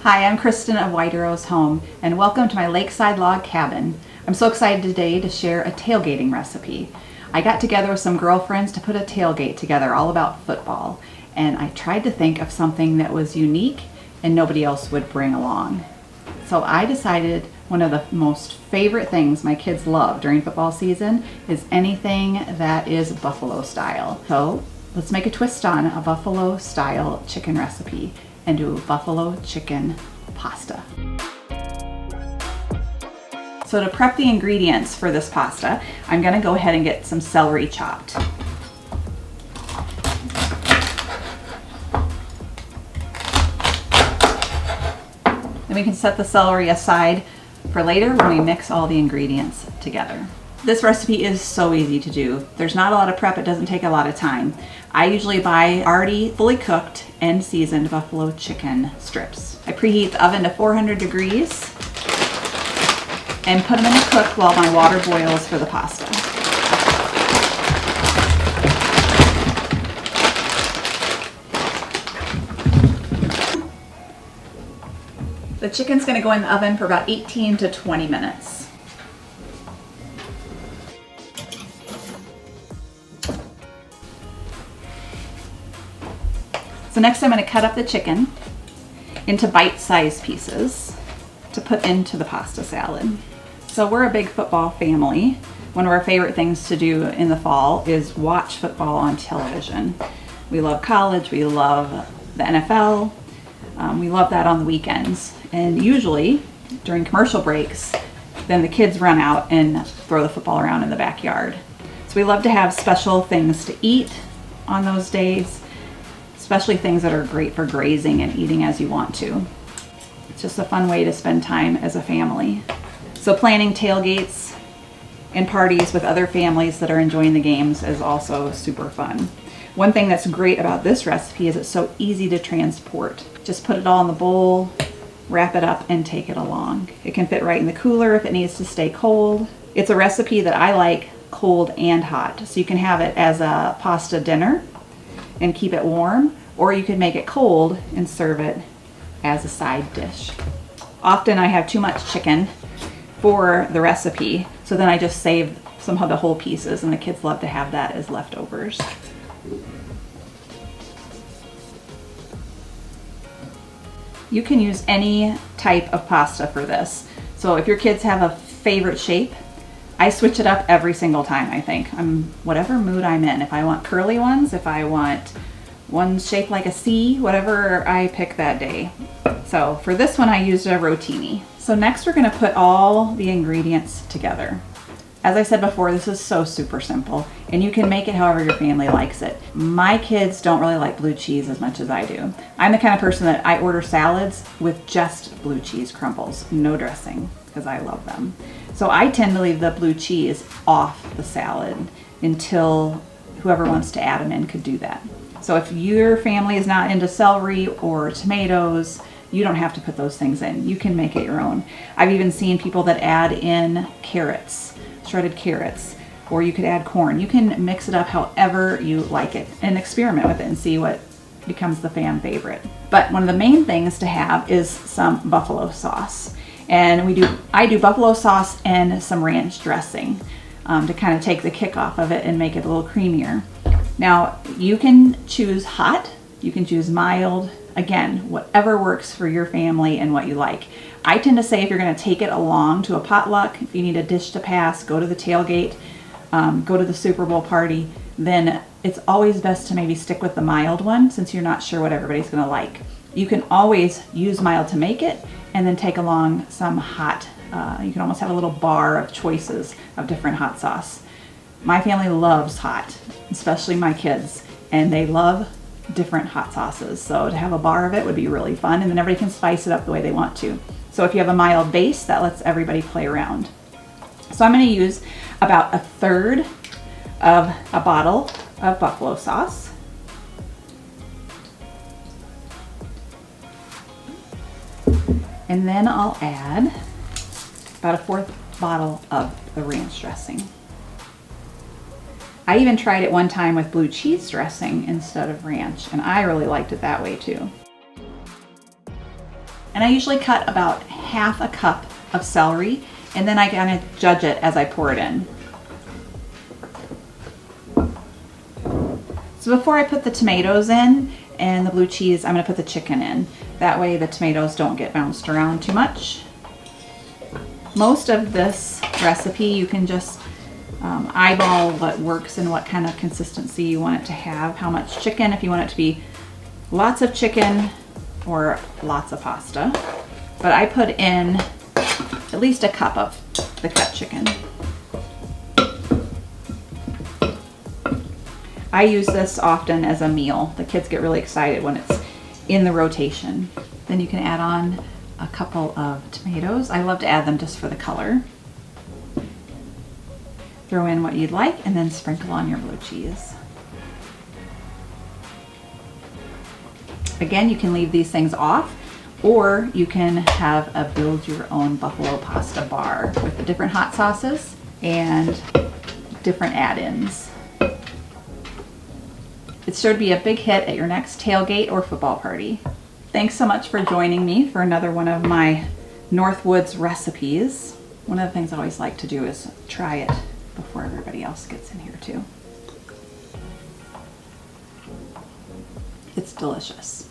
Hi, I'm Kristen of White Arrows Home, and welcome to my lakeside log cabin. I'm so excited today to share a tailgating recipe. I got together with some girlfriends to put a tailgate together all about football, and I tried to think of something that was unique and nobody else would bring along. So I decided one of the most favorite things my kids love during football season is anything that is buffalo style. So let's make a twist on a buffalo style chicken recipe and do buffalo chicken pasta. So to prep the ingredients for this pasta, I'm gonna go ahead and get some celery chopped. Then we can set the celery aside for later when we mix all the ingredients together. This recipe is so easy to do. There's not a lot of prep, it doesn't take a lot of time. I usually buy already fully cooked and seasoned buffalo chicken strips. I preheat the oven to 400 degrees and put them in to cook while my water boils for the pasta. The chicken's gonna go in the oven for about 18 to 20 minutes. So next I'm going to cut up the chicken into bite-sized pieces to put into the pasta salad. So we're a big football family. One of our favorite things to do in the fall is watch football on television. We love college, we love the NFL, we love that on the weekends. And usually during commercial breaks, then the kids run out and throw the football around in the backyard. So we love to have special things to eat on those days, especially things that are great for grazing and eating as you want to. It's just a fun way to spend time as a family. So planning tailgates and parties with other families that are enjoying the games is also super fun. One thing that's great about this recipe is it's so easy to transport. Just put it all in the bowl, wrap it up, and take it along. It can fit right in the cooler if it needs to stay cold. It's a recipe that I like cold and hot, so you can have it as a pasta dinner and keep it warm, or you could make it cold and serve it as a side dish. Often I have too much chicken for the recipe, so then I just save some of the whole pieces, and the kids love to have that as leftovers. You can use any type of pasta for this. So if your kids have a favorite shape, I switch it up every single time, I think. Whatever mood I'm in. If I want curly ones, if I want ones shaped like a C, whatever I pick that day. So for this one, I used a rotini. So next we're gonna put all the ingredients together. As I said before, this is so super simple, and you can make it however your family likes it. My kids don't really like blue cheese as much as I do. I'm the kind of person that I order salads with just blue cheese crumbles, no dressing, because I love them. So I tend to leave the blue cheese off the salad until whoever wants to add them in could do that. So if your family is not into celery or tomatoes, you don't have to put those things in. You can make it your own. I've even seen people that add in carrots, shredded carrots, or you could add corn. You can mix it up however you like it and experiment with it and see what becomes the fan favorite. But one of the main things to have is some buffalo sauce. And I do buffalo sauce and some ranch dressing to kind of take the kick off of it and make it a little creamier. Now, you can choose hot, you can choose mild, again, whatever works for your family and what you like. I tend to say if you're going to take it along to a potluck, if you need a dish to pass, go to the tailgate, go to the Super Bowl party, then it's always best to maybe stick with the mild one since you're not sure what everybody's going to like. You can always use mild to make it and then take along some hot. You can almost have a little bar of choices of different hot sauce. My family loves hot, especially my kids, and they love different hot sauces. So to have a bar of it would be really fun, and then everybody can spice it up the way they want to. So if you have a mild base, that lets everybody play around. So I'm going to use about 1/3 of a bottle of buffalo sauce. And then I'll add about 1/4 bottle of the ranch dressing. I even tried it one time with blue cheese dressing instead of ranch, and I really liked it that way too. And I usually cut about half a cup of celery, and then I kind of judge it as I pour it in. So before I put the tomatoes in and the blue cheese, I'm gonna put the chicken in. That way the tomatoes don't get bounced around too much. Most of this recipe, you can just eyeball what works and what kind of consistency you want it to have. How much chicken, if you want it to be lots of chicken or lots of pasta. But I put in at least a cup of the cut chicken. I use this often as a meal. The kids get really excited when it's in the rotation. Then you can add on a couple of tomatoes. I love to add them just for the color. Throw in what you'd like and then sprinkle on your blue cheese. Again, you can leave these things off, or you can have a build your own buffalo pasta bar with the different hot sauces and different add-ins. It's sure to be a big hit at your next tailgate or football party. Thanks so much for joining me for another one of my Northwoods recipes. One of the things I always like to do is try it before everybody else gets in here too. It's delicious.